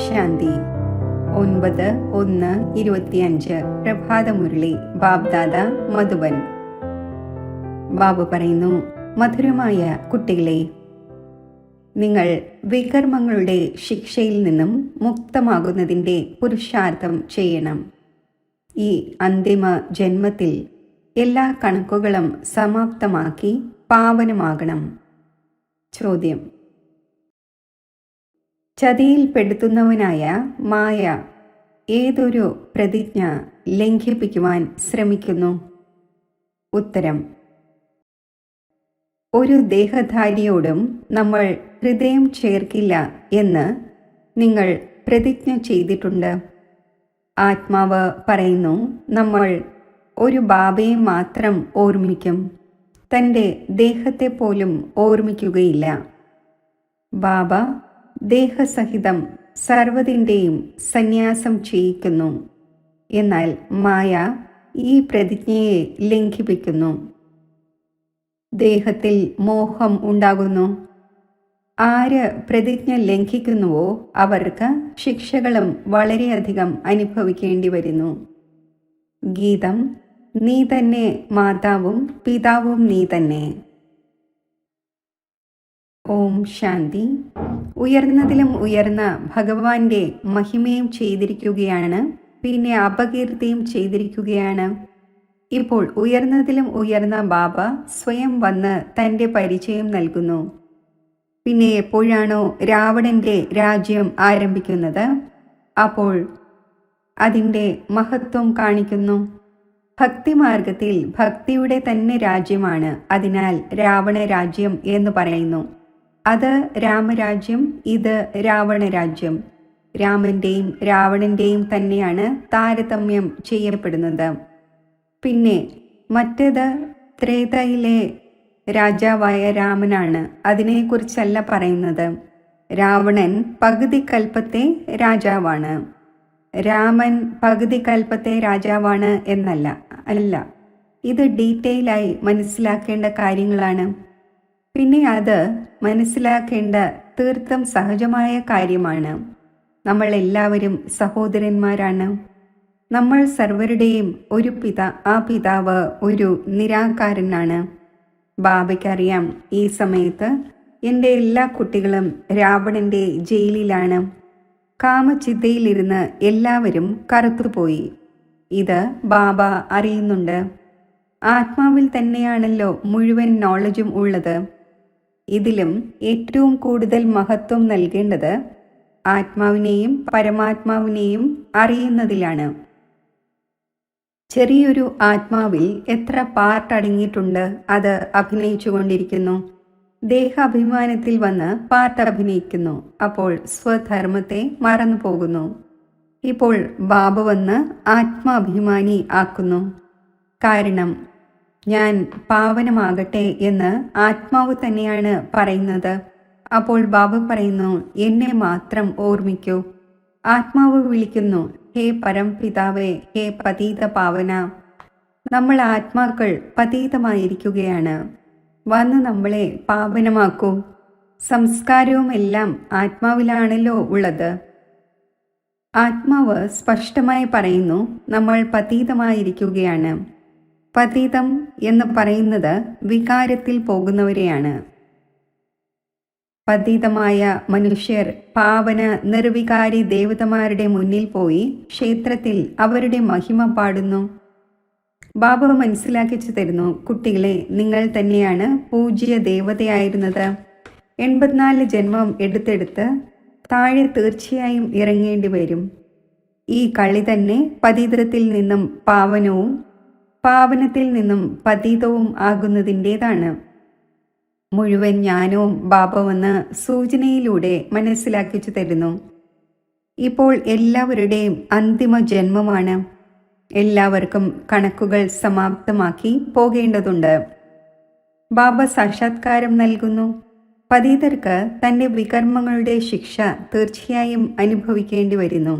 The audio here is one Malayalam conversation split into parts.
ശാന്തി 9/1/25 പ്രഭാതമുരളി ബാബ്ദാദ മധുബൻ. ബാബു പറയുന്നു, മധുരമായ കുട്ടികളെ, നിങ്ങൾ വികർമ്മങ്ങളുടെ ശിക്ഷയിൽ നിന്നും മുക്തമാകുന്നതിൻ്റെ പുരുഷാർത്ഥം ചെയ്യണം. ഈ അന്തിമ ജന്മത്തിൽ എല്ലാ കണക്കുകളും സമാപ്തമാക്കി പാവനമാകണം. ചോദ്യം: ചതിയിൽപ്പെടുത്തുന്നവനായ മായ ഏതൊരു പ്രതിജ്ഞ ലംഘിപ്പിക്കുവാൻ ശ്രമിക്കുന്നു? ഉത്തരം: ഒരു ദേഹധാരിയോടും നമ്മൾ ഹൃദയം ചേർക്കില്ല എന്ന് നിങ്ങൾ പ്രതിജ്ഞ ചെയ്തിട്ടുണ്ട്. ആത്മാവ് പറയുന്നു, നമ്മൾ ഒരു ബാബയെ മാത്രം ഓർമ്മിക്കും, തൻ്റെ ദേഹത്തെ പോലും ഓർമ്മിക്കുകയില്ല. ബാബ ദേഹസഹിതം സർവ്വതിൻ്റെയും സന്യാസം ചെയ്യിക്കുന്നു. എന്നാൽ മായ ഈ പ്രതിജ്ഞയെ ലംഘിപ്പിക്കുന്നു. ദേഹത്തിൽ മോഹം ഉണ്ടാകുന്നു. ആര് പ്രതിജ്ഞ ലംഘിക്കുന്നുവോ അവർക്ക് ശിക്ഷകളും വളരെയധികം അനുഭവിക്കേണ്ടി വരുന്നു. ഗീതം: നീ തന്നെ മാതാവും പിതാവും നീ തന്നെ. ഓം ശാന്തി. ഉയർന്നതിലും ഉയർന്ന ഭഗവാന്റെ മഹിമയും ചെയ്തിരിക്കുകയാണ്, പിന്നെ അപകീർത്തിയും ചെയ്തിരിക്കുകയാണ്. ഇപ്പോൾ ഉയർന്നതിലും ഉയർന്ന ബാബ സ്വയം വന്ന് തൻ്റെ പരിചയം നൽകുന്നു. പിന്നെ എപ്പോഴാണോ രാവണന്റെ രാജ്യം ആരംഭിക്കുന്നത്, അപ്പോൾ അതിൻ്റെ മഹത്വം കാണിക്കുന്നു. ഭക്തിമാർഗത്തിൽ ഭക്തിയുടെ തന്നെ രാജ്യമാണ്. അതിനാൽ രാവണ രാജ്യം എന്ന് പറയുന്നു. അത് രാമരാജ്യം, ഇത് രാവണരാജ്യം. രാമന്റെയും രാവണന്റെയും തന്നെയാണ് താരതമ്യം ചെയ്യപ്പെടുന്നത്. പിന്നെ മറ്റേത് ത്രേതയിലെ രാജാവായ രാമനാണ്. അതിനെക്കുറിച്ചല്ല പറയുന്നത്. രാവണൻ പകുതി കൽപ്പത്തെ രാജാവാണ്, രാമൻ പകുതി കൽപ്പത്തെ രാജാവാണ് എന്നല്ല. അല്ല, ഇത് ഡീറ്റെയിലായി മനസ്സിലാക്കേണ്ട കാര്യങ്ങളാണ്. പിന്നെ അത് മനസ്സിലാക്കേണ്ട തീർത്തും സഹജമായ കാര്യമാണ്. നമ്മൾ എല്ലാവരും സഹോദരന്മാരാണ്. നമ്മൾ സർവരുടെയും ഒരു ആ പിതാവ് ഒരു നിരാകാരനാണ്. ബാബയ്ക്കറിയാം, ഈ സമയത്ത് എൻ്റെ എല്ലാ കുട്ടികളും രാവണന്റെ ജയിലിലാണ്. കാമചിന്തയിലിരുന്ന് എല്ലാവരും കറുത്തുപോയി. ഇത് ബാബ അറിയുന്നുണ്ട്. ആത്മാവിൽ തന്നെയാണല്ലോ മുഴുവൻ നോളജും ഉള്ളത്. ഇതിലും ഏറ്റവും കൂടുതൽ മഹത്വം നൽകേണ്ടത് ആത്മാവിനെയും പരമാത്മാവിനെയും അറിയുന്നതിലാണ്. ചെറിയൊരു ആത്മാവിൽ എത്ര പാർട്ട് അടങ്ങിയിട്ടുണ്ട്, അത് അഭിനയിച്ചു കൊണ്ടിരിക്കുന്നു. ദേഹാഭിമാനത്തിൽ വന്ന് പാർട്ട് അഭിനയിക്കുന്നു. അപ്പോൾ സ്വധർമ്മത്തെ മറന്നു പോകുന്നു. ഇപ്പോൾ ബാബ വന്ന് ആത്മാഭിമാനി ആക്കുന്നു. കാരണം ഞാൻ പാവനമാകട്ടെ എന്ന് ആത്മാവ് തന്നെയാണ് പറയുന്നത്. അപ്പോൾ ബാബ പറയുന്നു, എന്നെ മാത്രം ഓർമ്മിക്കൂ. ആത്മാവ് വിളിക്കുന്നു, ഹേ പരംപിതാവേ, ഹേ പതീത പാവന. നമ്മൾ ആത്മാക്കൾ പതീതമായിരിക്കുകയാണ്. വന്ന് നമ്മളെ പാവനമാക്കൂ. സംസ്കാരവും എല്ലാം ആത്മാവിലാണല്ലോ ഉള്ളത്. ആത്മാവ് സ്പഷ്ടമായി പറയുന്നു, നമ്മൾ പതീതമായിരിക്കുകയാണ്. പതീതം എന്ന് പറയുന്നത് വികാരത്തിൽ പോകുന്നവരെയാണ്. പതീതമായ മനുഷ്യർ പാവന നിർവികാരി ദേവതമാരുടെ മുന്നിൽ പോയി ക്ഷേത്രത്തിൽ അവരുടെ മഹിമ പാടുന്നു. ബാബ മനസ്സിലാക്കിച്ചു തരുന്നു, കുട്ടികളെ, നിങ്ങൾ തന്നെയാണ് പൂജ്യ ദേവതയായിരുന്നത്. 84 ജന്മം എടുത്തെടുത്ത് താഴെ തീർച്ചയായും ഇറങ്ങേണ്ടി വരും. ഈ കളി തന്നെ പതീതത്തിൽ നിന്നും പാവനവും പാവനത്തിൽ നിന്നും പതീതവും ആകുന്നതിൻ്റെതാണ്. മുഴുവൻ ജ്ഞാനവും ബാബ വന്ന് സൂചനയിലൂടെ മനസ്സിലാക്കിച്ചു തരുന്നു. ഇപ്പോൾ എല്ലാവരുടെയും അന്തിമ ജന്മമാണ്. എല്ലാവർക്കും കണക്കുകൾ സമാപ്തമാക്കി പോകേണ്ടതുണ്ട്. ബാബ സാക്ഷാത്കാരം നൽകുന്നു. പതീതർക്ക് തൻ്റെ വികർമ്മങ്ങളുടെ ശിക്ഷ തീർച്ചയായും അനുഭവിക്കേണ്ടി വരുന്നു.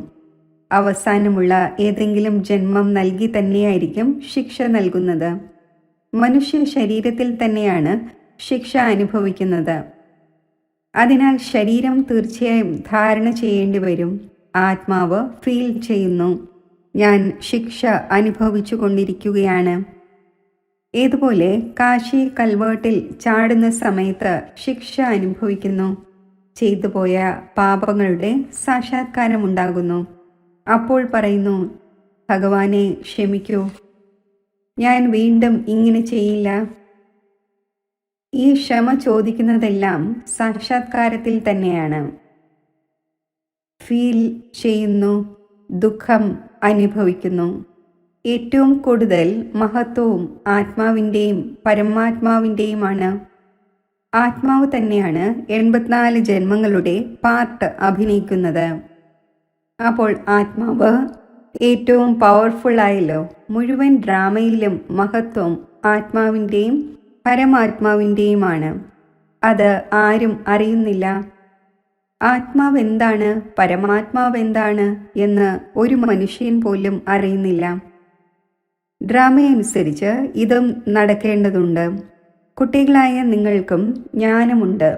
അവസാനമുള്ള ഏതെങ്കിലും ജന്മം നൽകി തന്നെയായിരിക്കും ശിക്ഷ നൽകുന്നത്. മനുഷ്യ ശരീരത്തിൽ തന്നെയാണ് ശിക്ഷ അനുഭവിക്കുന്നത്. അതിനാൽ ശരീരം തീർച്ചയായും ധാരണ ചെയ്യേണ്ടി വരും. ആത്മാവ് ഫീൽ ചെയ്യുന്നു, ഞാൻ ശിക്ഷ അനുഭവിച്ചു കൊണ്ടിരിക്കുകയാണ്. ഏതുപോലെ കാശി കൽവേട്ടിൽ ചാടുന്ന സമയത്ത് ശിക്ഷ അനുഭവിക്കുന്നു. ചെയ്തുപോയ പാപങ്ങളുടെ സാക്ഷാത്കാരമുണ്ടാകുന്നു. അപ്പോൾ പറയുന്നു, ഭഗവാനെ ക്ഷമിക്കൂ, ഞാൻ വീണ്ടും ഇങ്ങനെ ചെയ്യില്ല. ഈ ക്ഷമ ചോദിക്കുന്നതെല്ലാം സാക്ഷാത്കാരത്തിൽ തന്നെയാണ്. ഫീൽ ചെയ്യുന്നു, ദുഃഖം അനുഭവിക്കുന്നു. ഏറ്റവും കൂടുതൽ മഹത്വവും ആത്മാവിൻ്റെയും പരമാത്മാവിൻ്റെയുമാണ്. ആത്മാവ് തന്നെയാണ് 84 ജന്മങ്ങളുടെ പാർട്ട് അഭിനയിക്കുന്നത്. അപ്പോൾ ആത്മാവ് ഏറ്റവും പവർഫുള്ളായല്ലോ. മുഴുവൻ ഡ്രാമയിലും മഹത്വം ആത്മാവിൻ്റെയും പരമാത്മാവിൻ്റെയുമാണ്. അത് ആരും അറിയുന്നില്ല. ആത്മാവ് എന്താണ്, പരമാത്മാവ് എന്താണ് എന്ന് ഒരു മനുഷ്യൻ പോലും അറിയുന്നില്ല. ഡ്രാമയനുസരിച്ച് ഇതും നടക്കേണ്ടതുണ്ട്. കുട്ടികളായ നിങ്ങൾക്കും ജ്ഞാനമുണ്ട്.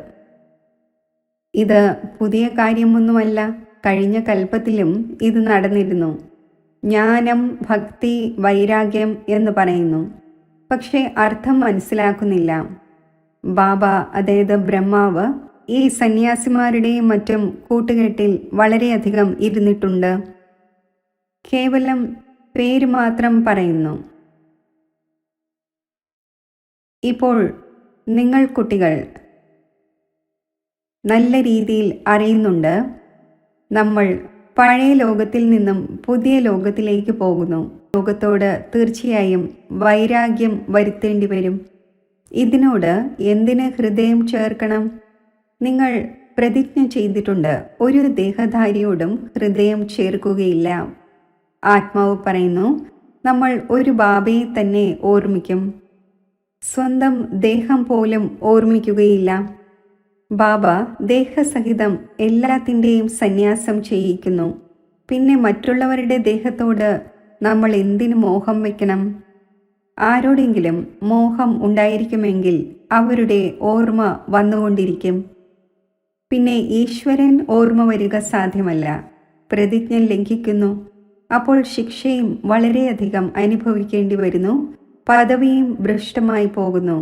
ഇത് പുതിയ കാര്യമൊന്നുമല്ല. കഴിഞ്ഞ കൽപ്പത്തിലും ഇത് നടന്നിരുന്നു. ജ്ഞാനം, ഭക്തി, വൈരാഗ്യം എന്ന് പറയുന്നു. പക്ഷേ അർത്ഥം മനസ്സിലാക്കുന്നില്ല. ബാബ, അതായത് ബ്രഹ്മാവ്, ഈ സന്യാസിമാരുടെയും മറ്റും കൂട്ടുകെട്ടിൽ വളരെയധികം ഇരുന്നിട്ടുണ്ട്. കേവലം പേര് മാത്രം പറയുന്നു. ഇപ്പോൾ നിങ്ങൾ കുട്ടികൾ നല്ല രീതിയിൽ അറിയുന്നുണ്ട്, നമ്മൾ പഴയ ലോകത്തിൽ നിന്നും പുതിയ ലോകത്തിലേക്ക് പോകുന്നു. ലോകത്തോട് തീർച്ചയായും വൈരാഗ്യം വരുത്തേണ്ടി വരും. ഇതിനോട് എന്തിന് ഹൃദയം ചേർക്കണം? നിങ്ങൾ പ്രതിജ്ഞ ചെയ്തിട്ടുണ്ട്, ഒരു ദേഹധാരിയോടും ഹൃദയം ചേർക്കുകയില്ല. ആത്മാവ് പറയുന്നു, നമ്മൾ ഒരു ബാബയെ തന്നെ ഓർമ്മിക്കും, സ്വന്തം ദേഹം പോലും ഓർമ്മിക്കുകയില്ല. ബാബ ദേഹസഹിതം എല്ലാത്തിൻ്റെയും സന്യാസം ചെയ്യിക്കുന്നു. പിന്നെ മറ്റുള്ളവരുടെ ദേഹത്തോട് നമ്മൾ എന്തിനു മോഹം വയ്ക്കണം? ആരോടെങ്കിലും മോഹം ഉണ്ടായിരിക്കുമെങ്കിൽ അവരുടെ ഓർമ്മ വന്നുകൊണ്ടിരിക്കും. പിന്നെ ഈശ്വരൻ ഓർമ്മ വരിക സാധ്യമല്ല. പ്രതിജ്ഞ ലംഘിക്കുന്നു. അപ്പോൾ ശിക്ഷയും വളരെയധികം അനുഭവിക്കേണ്ടി വരുന്നു. പദവിയും ഭ്രഷ്ടമായി പോകുന്നു.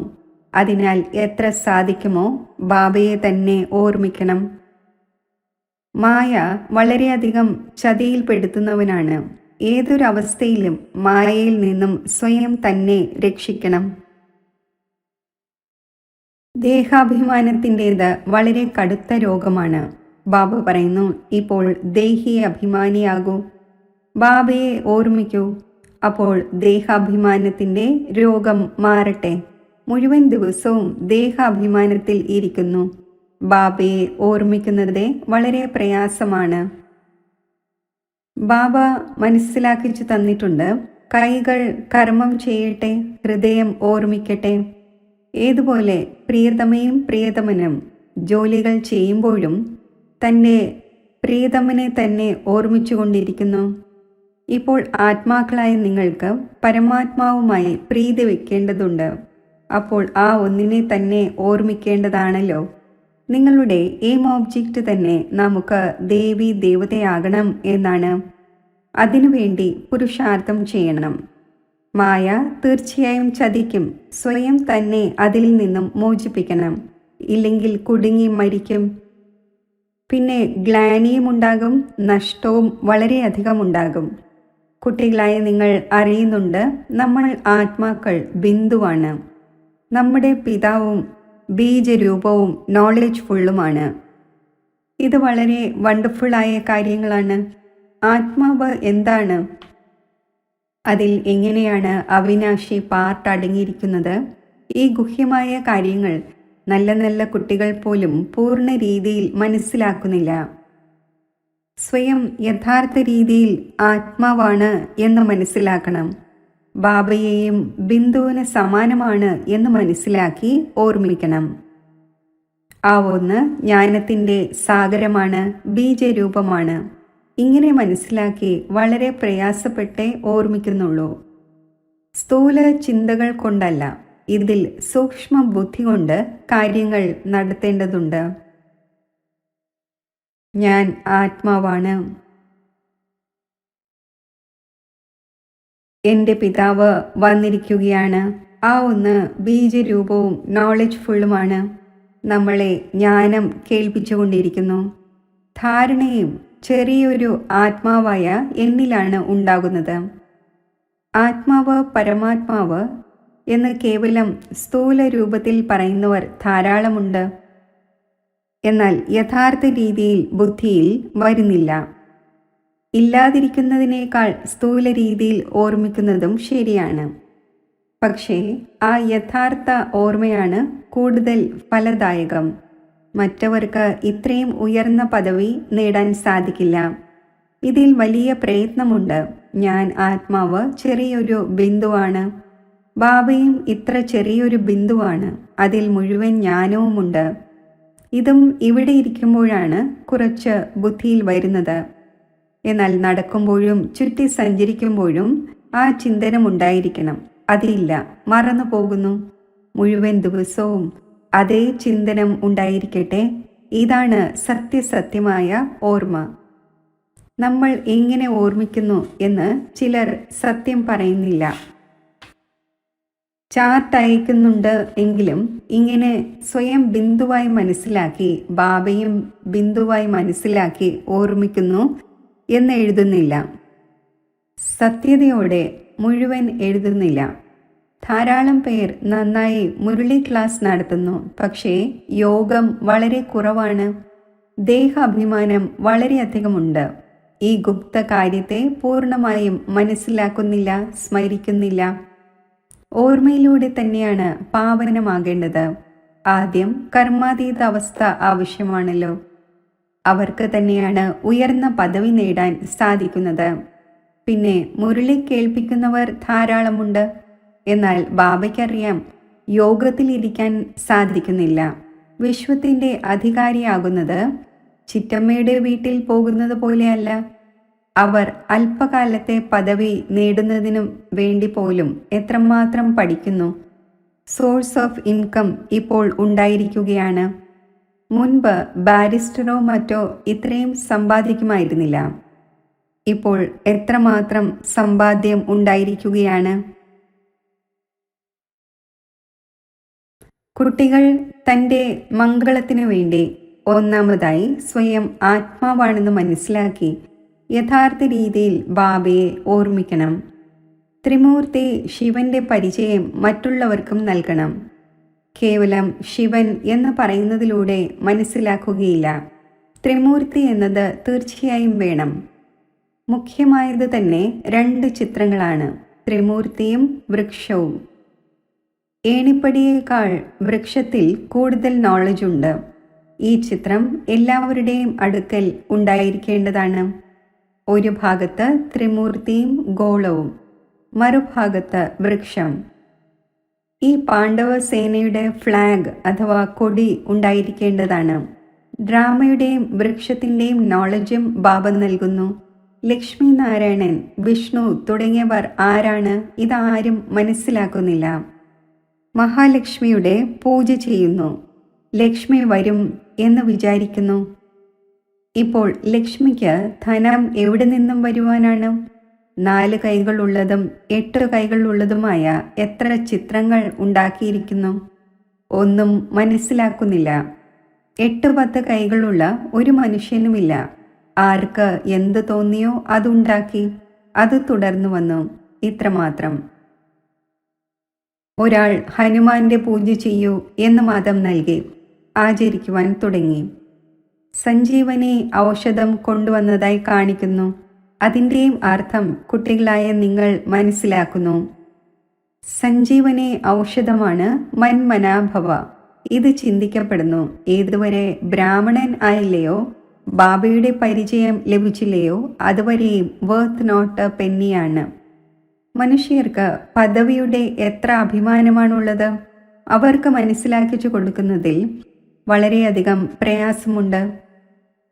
അതിനാൽ എത്ര സാധിക്കുമോ ബാബയെ തന്നെ ഓർമ്മിക്കണം. മായ വളരെയധികം ചതിയിൽപ്പെടുത്തുന്നവനാണ്. ഏതൊരവസ്ഥയിലും മായയിൽ നിന്നും സ്വയം തന്നെ രക്ഷിക്കണം. ദേഹാഭിമാനത്തിൻ്റേത് വളരെ കടുത്ത രോഗമാണ്. ബാബ പറയുന്നു, ഇപ്പോൾ ദേഹി അഭിമാനിയാകൂ, ബാബയെ ഓർമ്മിക്കൂ. അപ്പോൾ ദേഹാഭിമാനത്തിൻ്റെ രോഗം മാറട്ടെ. മുഴുവൻ ദിവസവും ദേഹാഭിമാനത്തിൽ ഇരിക്കുന്നു. ബാബയെ ഓർമ്മിക്കുന്നത് വളരെ പ്രയാസമാണ്. ബാബ മനസ്സിലാക്കിച്ചു തന്നിട്ടുണ്ട്, കൈകൾ കർമ്മം ചെയ്യട്ടെ, ഹൃദയം ഓർമ്മിക്കട്ടെ. ഏതുപോലെ പ്രിയതമയും പ്രിയതമനും ജോലികൾ ചെയ്യുമ്പോഴും തൻ്റെ പ്രിയതമനെ തന്നെ ഓർമ്മിച്ചുകൊണ്ടിരിക്കുന്നു. ഇപ്പോൾ ആത്മാക്കളായ നിങ്ങൾക്ക് പരമാത്മാവുമായി പ്രീതി വയ്ക്കേണ്ടതുണ്ട്. അപ്പോൾ ആ ഒന്നിനെ തന്നെ ഓർമ്മിക്കേണ്ടതാണല്ലോ. നിങ്ങളുടെ എയിം ഓബ്ജക്റ്റ് തന്നെ നമുക്ക് ദേവി ദേവതയാകണം എന്നാണ്. അതിനുവേണ്ടി പുരുഷാർത്ഥം ചെയ്യണം. മായ തീർച്ചയായും ചതിക്കും. സ്വയം തന്നെ അതിൽ നിന്നും മോചിപ്പിക്കണം. ഇല്ലെങ്കിൽ കുടുങ്ങി മരിക്കും. പിന്നെ ഗ്ലാനിയും ഉണ്ടാകും, നഷ്ടവും വളരെയധികം ഉണ്ടാകും. കുട്ടികളായ നിങ്ങൾ അറിയുന്നുണ്ട്, നമ്മൾ ആത്മാക്കൾ ബിന്ദുവാണ്. നമ്മുടെ പിതാവും ബീജരൂപവും നോളജ് ഫുള്ളുമാണ്. ഇത് വളരെ വണ്ടർഫുള്ളായ കാര്യങ്ങളാണ്. ആത്മാവ് എന്താണ്? അതിൽ എങ്ങനെയാണ് അവിനാശി പാർട്ട് അടങ്ങിയിരിക്കുന്നത്? ഈ ഗുഹ്യമായ കാര്യങ്ങൾ നല്ല നല്ല കുട്ടികൾ പോലും പൂർണ്ണ രീതിയിൽ മനസ്സിലാക്കുന്നില്ല. സ്വയം യഥാർത്ഥ രീതിയിൽ ആത്മാവാണ് എന്ന് മനസ്സിലാക്കണം. ബാബയെയും ബിന്ദുവിന് സമാനമാണ് എന്ന് മനസ്സിലാക്കി ഓർമ്മിക്കണം. ആ ഒന്ന് ജ്ഞാനത്തിൻ്റെ സാഗരമാണ്, ബീജരൂപമാണ്. ഇങ്ങനെ മനസ്സിലാക്കി വളരെ പ്രയാസപ്പെട്ടേ ഓർമ്മിക്കുന്നുള്ളൂ. സ്ഥൂല ചിന്തകൾ കൊണ്ടല്ല, ഇതിൽ സൂക്ഷ്മ ബുദ്ധി കൊണ്ട് കാര്യങ്ങൾ നടത്തേണ്ടതുണ്ട്. ഞാൻ ആത്മാവാണ്. എൻ്റെ പിതാവ് വന്നിരിക്കുകയാണ്. ആ ഒന്ന് ബീജരൂപവും നോളജ്ഫുള്ളുമാണ്. നമ്മളെ ജ്ഞാനം കേൾപ്പിച്ചുകൊണ്ടിരിക്കുന്നു. ധാരണയും ചെറിയൊരു ആത്മാവായ എന്നിലാണ് ഉണ്ടാകുന്നത്. ആത്മാവ് പരമാത്മാവ് എന്ന് കേവലം സ്ഥൂല രൂപത്തിൽ പറയുന്നവർ ധാരാളമുണ്ട്. എന്നാൽ യഥാർത്ഥ രീതിയിൽ ബുദ്ധിയിൽ വരുന്നില്ല. ഇല്ലാതിരിക്കുന്നതിനേക്കാൾ സ്ഥൂല രീതിയിൽ ഓർമ്മിക്കുന്നതും ശരിയാണ്. പക്ഷേ ആ യഥാർത്ഥ ഓർമ്മയാണ് കൂടുതൽ ഫലദായകം. മറ്റവർക്ക് ഇത്രയും ഉയർന്ന പദവി നേടാൻ സാധിക്കില്ല. ഇതിൽ വലിയ പ്രയത്നമുണ്ട്. ഞാൻ ആത്മാവ് ചെറിയൊരു ബിന്ദുവാണ്. ബാബയും ഇത്ര ചെറിയൊരു ബിന്ദുവാണ്. അതിൽ മുഴുവൻ ജ്ഞാനവുമുണ്ട്. ഇതും ഇവിടെ ഇരിക്കുമ്പോഴാണ് കുറച്ച് ബുദ്ധിയിൽ വരുന്നത്. എന്നാൽ നടക്കുമ്പോഴും ചുറ്റി സഞ്ചരിക്കുമ്പോഴും ആ ചിന്തനമുണ്ടായിരിക്കണം. അതില്ല, മറന്നു പോകുന്നു. മുഴുവൻ ദിവസവും അതേ ചിന്തനം ഉണ്ടായിരിക്കട്ടെ. ഇതാണ് സത്യസത്യമായ ഓർമ്മ. നമ്മൾ എങ്ങനെ ഓർമ്മിക്കുന്നു എന്ന് ചിലർ സത്യം പറയുന്നില്ല. ചാർട്ട് അയക്കുന്നുണ്ട് എങ്കിലും ഇങ്ങനെ സ്വയം ബിന്ദുവായി മനസ്സിലാക്കി, ബാബയും ബിന്ദുവായി മനസ്സിലാക്കി ഓർമ്മിക്കുന്നു എന്ന് എഴുതുന്നില്ല. സത്യതയോടെ മുഴുവൻ എഴുതുന്നില്ല. ധാരാളം പേർ നന്നായി മുരളി ക്ലാസ് നടത്തുന്നു. പക്ഷേ യോഗം വളരെ കുറവാണ്. ദേഹാഭിമാനം വളരെയധികമുണ്ട്. ഈ ഗുപ്ത കാര്യത്തെ പൂർണ്ണമായും മനസ്സിലാക്കുന്നില്ല, സ്മരിക്കുന്നില്ല. ഓർമ്മയിലൂടെ തന്നെയാണ് പാവനമാകേണ്ടത്. ആദ്യം കർമാതീത അവസ്ഥ ആവശ്യമാണല്ലോ. അവർക്ക് തന്നെയാണ് ഉയർന്ന പദവി നേടാൻ സാധിക്കുന്നത്. പിന്നെ മുരളി കേൾപ്പിക്കുന്നവർ ധാരാളമുണ്ട്. എന്നാൽ ബാബയ്ക്കറിയാം, യോഗത്തിലിരിക്കാൻ സാധിക്കുന്നില്ല. വിശ്വത്തിൻ്റെ അധികാരിയാകുന്നത് ചിറ്റമ്മയുടെ വീട്ടിൽ പോകുന്നത് പോലെയല്ല. അവർ അല്പകാലത്തെ പദവി നേടുന്നതിനും വേണ്ടി പോലും എത്രമാത്രം പഠിക്കുന്നു. സോഴ്സ് ഓഫ് ഇൻകം ഇപ്പോൾ ഉണ്ടായിരിക്കുകയാണ്. മുൻപ് ബാരിസ്റ്ററോ മറ്റോ ഇത്രയും സമ്പാദിക്കുമായിരുന്നില്ല. ഇപ്പോൾ എത്രമാത്രം സമ്പാദ്യം ഉണ്ടായിരിക്കുകയാണ്. കുട്ടികൾ തൻ്റെ മംഗളത്തിനു വേണ്ടി ഒന്നാമതായി സ്വയം ആത്മാവാണെന്ന് മനസ്സിലാക്കി യഥാർത്ഥ രീതിയിൽ ബാബയെ ഓർമ്മിക്കണം. ത്രിമൂർത്തി ശിവന്റെ പരിചയം മറ്റുള്ളവർക്കും നൽകണം. കേവലം ശിവൻ എന്ന് പറയുന്നതിലൂടെ മനസ്സിലാക്കുകയില്ല. ത്രിമൂർത്തി എന്നത് തീർച്ചയായും വേണം. മുഖ്യമായത് തന്നെ 2 ചിത്രങ്ങളാണ്, ത്രിമൂർത്തിയും വൃക്ഷവും. ഏണിപ്പടിയേക്കാൾ വൃക്ഷത്തിൽ കൂടുതൽ നോളജ് ഉണ്ട്. ഈ ചിത്രം എല്ലാവരുടെയും അടുക്കൽ ഉണ്ടായിരിക്കേണ്ടതാണ്. ഒരു ഭാഗത്ത് ത്രിമൂർത്തിയും ഗോളവും, മറുഭാഗത്ത് വൃക്ഷം. ഈ പാണ്ഡവ സേനയുടെ ഫ്ലാഗ് അഥവാ കൊടി ഉണ്ടായിരിക്കേണ്ടതാണ്. ഡ്രാമയുടെയും വൃക്ഷത്തിൻ്റെയും നോളജും ബാബ നൽകുന്നു. ലക്ഷ്മി നാരായണൻ, വിഷ്ണു തുടങ്ങിയവർ ആരാണ്? ഇതാരും മനസ്സിലാക്കുന്നില്ല. മഹാലക്ഷ്മിയുടെ പൂജ ചെയ്യുന്നു. ലക്ഷ്മി വരും എന്ന് വിചാരിക്കുന്നു. ഇപ്പോൾ ലക്ഷ്മിക്ക് ധനം എവിടെ നിന്നും വരുവാനാണ്? 4 കൈകളുള്ളതും 8 കൈകളുള്ളതുമായ എത്ര ചിത്രങ്ങൾ ഉണ്ടാക്കിയിരിക്കുന്നു. ഒന്നും മനസ്സിലാക്കുന്നില്ല. 8-10 കൈകളുള്ള ഒരു മനുഷ്യനുമില്ല. ആർക്ക് എന്ത് തോന്നിയോ അതുണ്ടാക്കി, അത് തുടർന്നു വന്നു. ഇത്രമാത്രം. ഒരാൾ ഹനുമാന്റെ പൂജ ചെയ്യൂ എന്ന് മതം നൽകി ആചരിക്കുവാൻ തുടങ്ങി. സഞ്ജീവനി ഔഷധം കൊണ്ടുവന്നതായി കാണിക്കുന്നു. അതിൻ്റെയും അർത്ഥം കുട്ടികളായ നിങ്ങൾ മനസ്സിലാക്കുന്നു. സഞ്ജീവനി ഔഷധമാണ് മന്മനാഭവ. ഇത് ചിന്തിക്കപ്പെടുന്നു. ഏതുവരെ ബ്രാഹ്മണൻ ആയില്ലയോ, ബാബയുടെ പരിചയം ലഭിച്ചില്ലയോ, അതുവരെയും വർത്ത് നോട്ട് പെന്നിയാണ്. മനുഷ്യർക്ക് പദവിയുടെ എത്ര അഭിമാനമാണുള്ളത്. അവർക്ക് മനസ്സിലാക്കിച്ചു കൊടുക്കുന്നതിൽ വളരെയധികം പ്രയാസമുണ്ട്.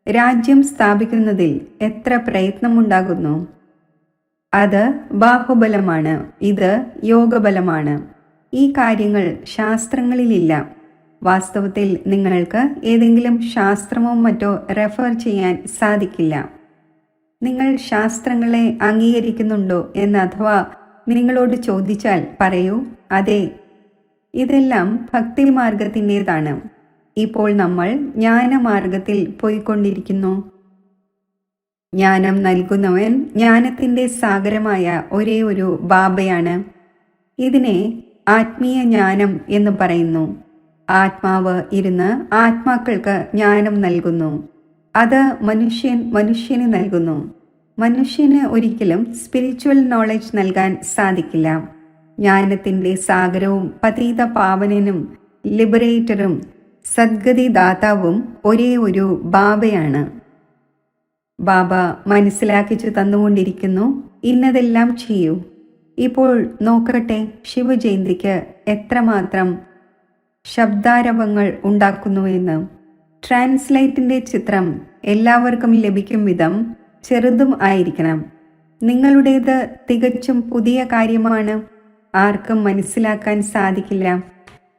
രാജ്യം സ്ഥാപിക്കുന്നതിൽ എത്ര പ്രയത്നമുണ്ടാകുന്നു. അത് ബാഹുബലമാണ്, ഇത് യോഗബലമാണ്. ഈ കാര്യങ്ങൾ ശാസ്ത്രങ്ങളിലില്ല. വാസ്തവത്തിൽ നിങ്ങൾക്ക് ഏതെങ്കിലും ശാസ്ത്രമോ മറ്റോ റെഫർ ചെയ്യാൻ സാധിക്കില്ല. നിങ്ങൾ ശാസ്ത്രങ്ങളെ അംഗീകരിക്കുന്നുണ്ടോ എന്ന് അഥവാ നിങ്ങളോട് ചോദിച്ചാൽ പറയൂ, അതെ, ഇതെല്ലാം ഭക്തിമാർഗത്തിൻ്റെതാണ്. ഇപ്പോൾ നമ്മൾ ജ്ഞാനമാർഗത്തിൽ പോയിക്കൊണ്ടിരിക്കുന്നു. ജ്ഞാനം നൽകുന്നവൻ ജ്ഞാനത്തിൻ്റെ സാഗരമായ ഒരേ ഒരു ബാബയാണ്. ഇതിനെ ആത്മീയ ജ്ഞാനം എന്ന് പറയുന്നു. ആത്മാവ് ഇരുന്ന് ആത്മാക്കൾക്ക് ജ്ഞാനം നൽകുന്നു. അത് മനുഷ്യന് നൽകുന്നു. മനുഷ്യന് ഒരിക്കലും സ്പിരിച്വൽ നോളജ് നൽകാൻ സാധിക്കില്ല. ജ്ഞാനത്തിൻ്റെ സാഗരവും പതീത പാവനനും ലിബറേറ്ററും സദ്ഗതിദാതാവും ഒരേ ഒരു ബാബയാണ്. ബാബ മനസ്സിലാക്കിച്ചു തന്നുകൊണ്ടിരിക്കുന്നു, ഇന്നതെല്ലാം ചെയ്യൂ. ഇപ്പോൾ നോക്കട്ടെ, ശിവജയന്തിക്ക് എത്രമാത്രം ശബ്ദാരവങ്ങൾ ഉണ്ടാക്കുന്നുവെന്ന്. ട്രാൻസ്ലേറ്റിൻ്റെ ചിത്രം എല്ലാവർക്കും ലഭിക്കും വിധം ചെറുതും ആയിരിക്കണം. നിങ്ങളുടേത് തികച്ചും പുതിയ കാര്യമാണ്. ആർക്കും മനസ്സിലാക്കാൻ സാധിക്കില്ല.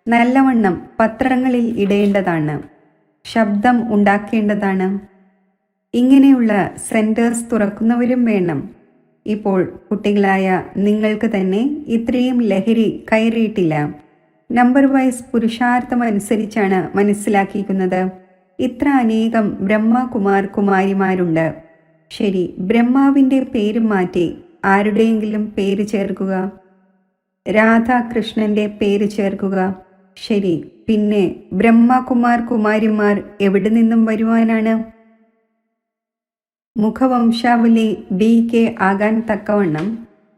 നല്ലവണ്ണം പത്രങ്ങളിൽ ഇടേണ്ടതാണ്. ശബ്ദം ഉണ്ടാക്കേണ്ടതാണ്. ഇങ്ങനെയുള്ള സെൻറ്റേഴ്സ് തുറക്കുന്നവരും വേണം. ഇപ്പോൾ കുട്ടികളായ നിങ്ങൾക്ക് തന്നെ ഇത്രയും ലഹരി കയറിയിട്ടില്ല. നമ്പർ വൈസ് പുരുഷാർത്ഥം അനുസരിച്ചാണ് മനസ്സിലാക്കിയിരിക്കുന്നത്. ഇത്ര അനേകം കുമാരിമാരുണ്ട്. ശരി, ബ്രഹ്മാവിൻ്റെ പേര് മാറ്റി ആരുടെയെങ്കിലും പേര് ചേർക്കുക. രാധാകൃഷ്ണന്റെ പേര് ചേർക്കുക. ശരി, പിന്നെ കുമാരിമാർ എവിടെ നിന്നും വരുവാനാണ്? മുഖവംശാവലി BK ആകാൻ തക്കവണ്ണം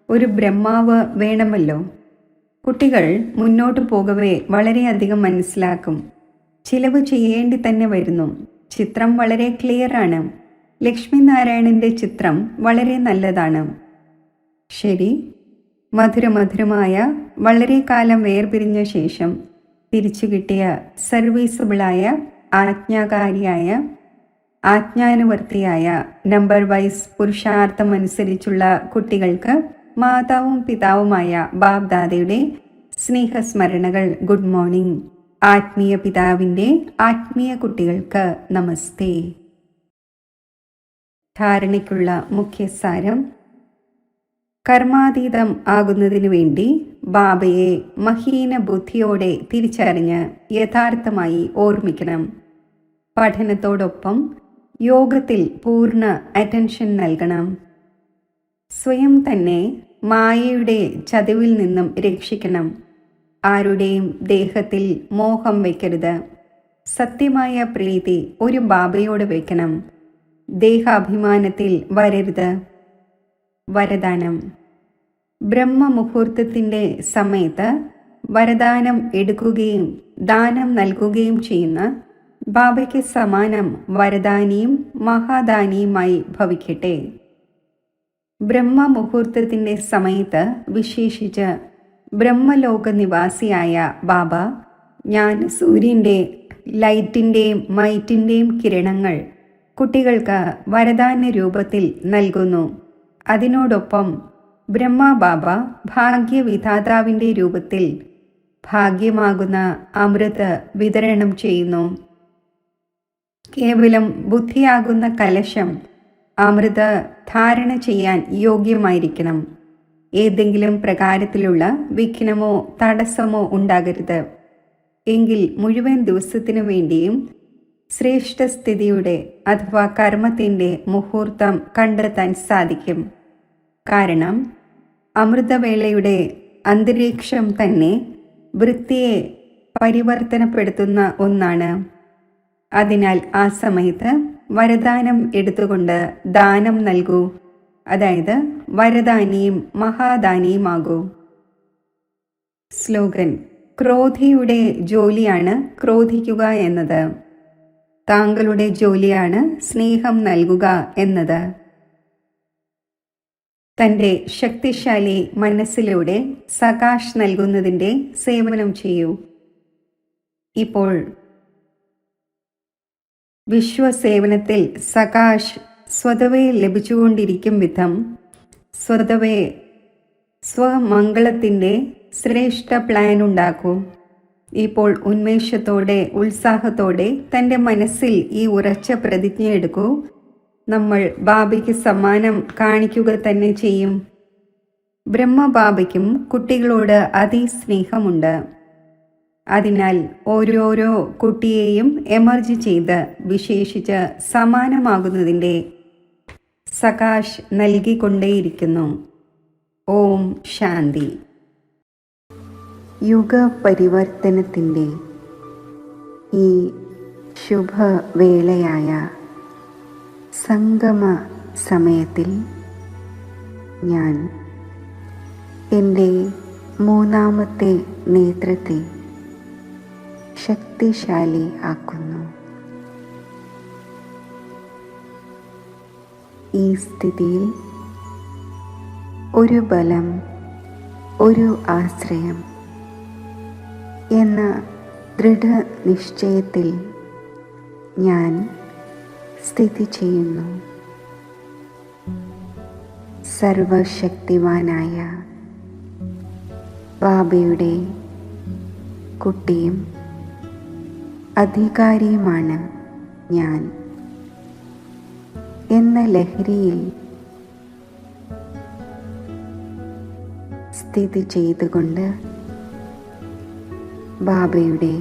ഒരു ബ്രഹ്മാവ് വേണമല്ലോ. കുട്ടികൾ മുന്നോട്ട് പോകവേ വളരെയധികം മനസ്സിലാക്കും. ചിലവ് ചെയ്യേണ്ടി തന്നെ വരുന്നു. ചിത്രം വളരെ ക്ലിയറാണ്. ലക്ഷ്മിനാരായണൻ്റെ ചിത്രം വളരെ നല്ലതാണ്. ശരി, മധുരമായ വളരെ കാലം വേർപിരിഞ്ഞ ശേഷം തിരിച്ചു കിട്ടിയ സർവീസബിളായ ആജ്ഞാകാരിയായ ആജ്ഞാനുവർത്തിയായ നമ്പർ വൈസ് പുരുഷാർത്ഥം അനുസരിച്ചുള്ള കുട്ടികൾക്ക് മാതാവും പിതാവുമായ ബാബ്ദാദയുടെ സ്നേഹസ്മരണകൾ. Good morning. ആത്മീയ പിതാവിൻ്റെ ആത്മീയ കുട്ടികൾക്ക് നമസ്തേ. ധാരണയ്ക്കുള്ള മുഖ്യസാരം: കർമാതീതം ആകുന്നതിനു വേണ്ടി ബാബയെ മഹീന ബുദ്ധിയോടെ തിരിച്ചറിഞ്ഞ് യഥാർത്ഥമായി ഓർമ്മിക്കണം. പഠനത്തോടൊപ്പം യോഗത്തിൽ പൂർണ്ണ അറ്റൻഷൻ നൽകണം. സ്വയം തന്നെ മായയുടെ ചതിവിൽ നിന്നും രക്ഷിക്കണം. ആരുടെയും ദേഹത്തിൽ മോഹം വയ്ക്കരുത്. സത്യമായ പ്രീതി ഒരു ബാബയോട് വയ്ക്കണം. ദേഹാഭിമാനത്തിൽ വരരുത്. വരദാനം: ബ്രഹ്മമുഹൂർത്തത്തിൻ്റെ സമയത്ത് വരദാനം എടുക്കുകയും ദാനം നൽകുകയും ചെയ്യുന്ന ബാബയ്ക്ക് സമാനം വരദാനിയും മഹാദാനിയുമായി ഭവിക്കട്ടെ. ബ്രഹ്മമുഹൂർത്തത്തിൻ്റെ സമയത്ത് വിശേഷിച്ച് ബ്രഹ്മലോക നിവാസിയായ ബാബ ഞാൻ സൂര്യൻ്റെ ലൈറ്റിൻ്റെയും മൈറ്റിൻ്റെയും കിരണങ്ങൾ കുട്ടികൾക്ക് വരദാന രൂപത്തിൽ നൽകുന്നു. അതിനോടൊപ്പം ബ്രഹ്മബാബ ഭാഗ്യവിധാതാവിൻ്റെ രൂപത്തിൽ ഭാഗ്യമാകുന്ന അമൃത് വിതരണം ചെയ്യുന്നു. കേവലം ബുദ്ധിയാകുന്ന കലശം അമൃത് ധാരണ ചെയ്യാൻ യോഗ്യമായിരിക്കണം. ഏതെങ്കിലും പ്രകാരത്തിലുള്ള വിഘ്നമോ തടസ്സമോ ഉണ്ടാകരുത്. എങ്കിൽ മുഴുവൻ ദിവസത്തിനു വേണ്ടിയും ശ്രേഷ്ഠസ്ഥിതിയുടെ അഥവാ കർമ്മത്തിൻ്റെ മുഹൂർത്തം കണ്ടെത്താൻ സാധിക്കും. കാരണം അമൃതവേളയുടെ അന്തരീക്ഷം തന്നെ വൃത്തിയെ പരിവർത്തനപ്പെടുത്തുന്ന ഒന്നാണ്. അതിനാൽ ആ സമയത്ത് വരദാനം എടുത്തുകൊണ്ട് ദാനം നൽകൂ. അതായത് വരദാനിയും മഹാദാനിയുമാകൂ. സ്ലോഗൻ: ക്രോധിയുടെ ജോലിയാണ് ക്രോധിക്കുക എന്നത്. താങ്കളുടെ ജോലിയാണ് സ്നേഹം നൽകുക എന്നത്. തൻ്റെ ശക്തിശാലി മനസ്സിലൂടെ സകാശ് നൽകുന്നതിൻ്റെ സേവനം ചെയ്യൂ. ഇപ്പോൾ വിശ്വസേവനത്തിൽ സകാശ് സ്വതവേ ലഭിച്ചുകൊണ്ടിരിക്കും വിധം സ്വതവേ സ്വമംഗളത്തിൻ്റെ ശ്രേഷ്ഠ പ്ലാൻ ഉണ്ടാക്കൂ. ഇപ്പോൾ ഉന്മേഷത്തോടെ, ഉത്സാഹത്തോടെ തൻ്റെ മനസ്സിൽ ഈ ഉറച്ച പ്രതിജ്ഞ എടുക്കൂ. നമ്മൾ ബാബയ്ക്ക് സമ്മാനം കാണിക്കുക തന്നെ ചെയ്യും. ബ്രഹ്മബാബയ്ക്കും കുട്ടികളോട് അതിസ്നേഹമുണ്ട്. അതിനാൽ ഓരോരോ കുട്ടിയെയും എമർജി ചെയ്ത് വിശേഷിച്ച് സമാനമാകുന്നതിൻ്റെ സകാശ് നൽകിക്കൊണ്ടേയിരിക്കുന്നു. ഓം ശാന്തി. യുഗപരിവർത്തനത്തിൻ്റെ ഈ ശുഭവേളയായ സംഗമ സമയത്തിൽ ഞാൻ എൻ്റെ മൂന്നാമത്തെ നേത്രത്തെ ശക്തിശാലി ആക്കുന്നു. ഈ സ്ഥിതിയിൽ ഒരു ബലം, ഒരു ആശ്രയം എന്ന ദൃഢനിശ്ചയത്തിൽ ഞാൻ സ്ഥിതി ചെയ്യുന്നു. സർവശക്തിവാനായ ബാബയുടെ കുട്ടിയും അധികാരിയുമാണ് ഞാൻ എന്ന ലഹരിയിൽ സ്ഥിതി ചെയ്തുകൊണ്ട് ബാബയുടെ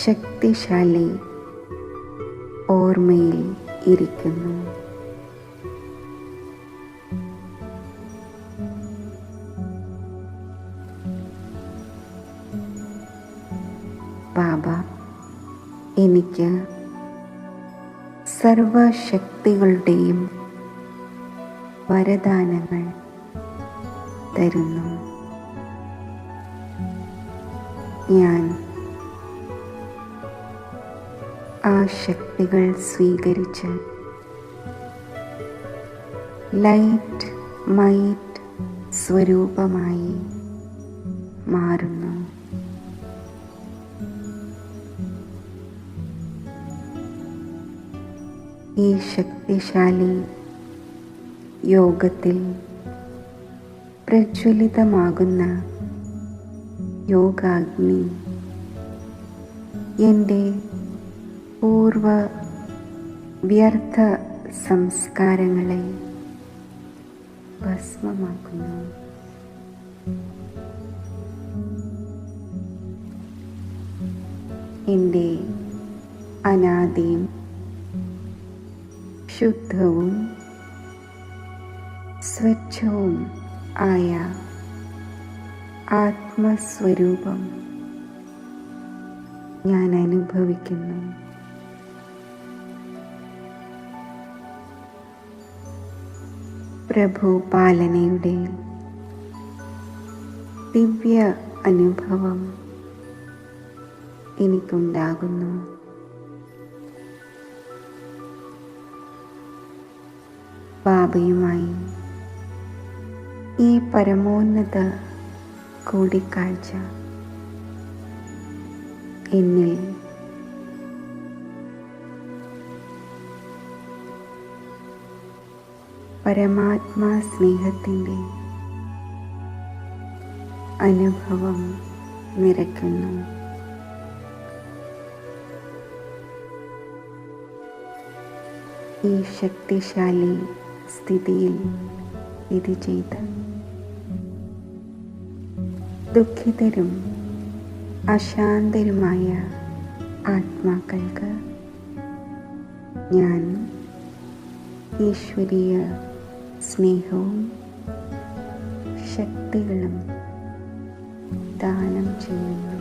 ശക്തിശാലി ഓർമ്മയിൽ ഇരിക്കുന്നു. ബാബ എനിക്ക് സർവശക്തികളുടെയും വരദാനങ്ങൾ തരുന്നു. ഞാൻ ആ ശക്തികൾ സ്വീകരിച്ച് ലൈറ്റ് മൈറ്റ് സ്വരൂപമായി മാറുന്നു. ഈ ശക്തിശാലി യോഗത്തിൽ പ്രജ്വലിതമാകുന്ന യോഗാഗ്നി എൻ്റെ പൂർവ വ്യർത്ഥ സംസ്കാരങ്ങളെ ഭസ്മമാക്കുന്നു. എൻ്റെ അനാദിയും ശുദ്ധവും സ്വച്ഛവും ആയ ആത്മസ്വരൂപം ഞാൻ അനുഭവിക്കുന്നു. പ്രഭു പാലനയുടെ ദിവ്യ അനുഭവം എനിക്കുണ്ടാകുന്നു. ബാബയുമായി ഈ പരമോന്നത കൂടിക്കാഴ്ച എന്നിൽ പരമാത്മാ സ്നേഹത്തിൻ്റെ അനുഭവം നിറയ്ക്കുന്നു. ഈ ശക്തിശാലി സ്ഥിതിയിൽ സ്ഥിതി ചെയ്ത് ദുഃഖിതരും അശാന്തരുമായ ആത്മാക്കൾക്ക് ഞാൻ ഈശ്വരീയ സ്നേഹവും ശക്തികളും ദാനം ചെയ്യുന്നു.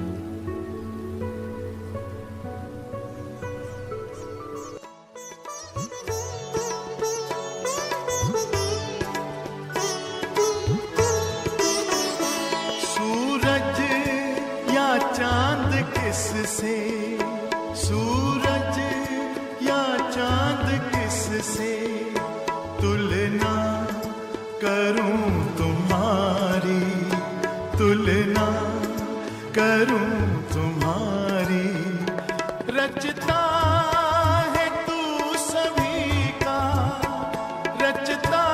चांद किससे, सूरज या चांद किससे तुलना करूं तुम्हारी, तुलना करूं तुम्हारी। रचता है तू सभी का, रचता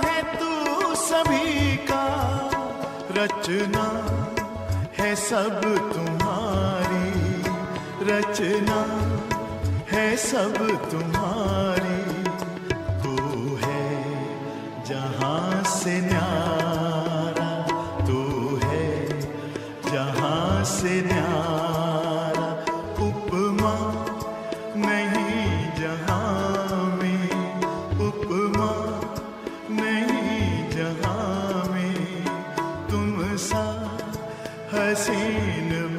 है तू सभी का, रचना है है सब तुम्हारी, रचना है सब तुम्हारी। तू है जहां से न्यारा, तू है जहां से न्यारा। उपमा नहीं जहां में, उपमा नहीं जहां में, तुम सा हसीन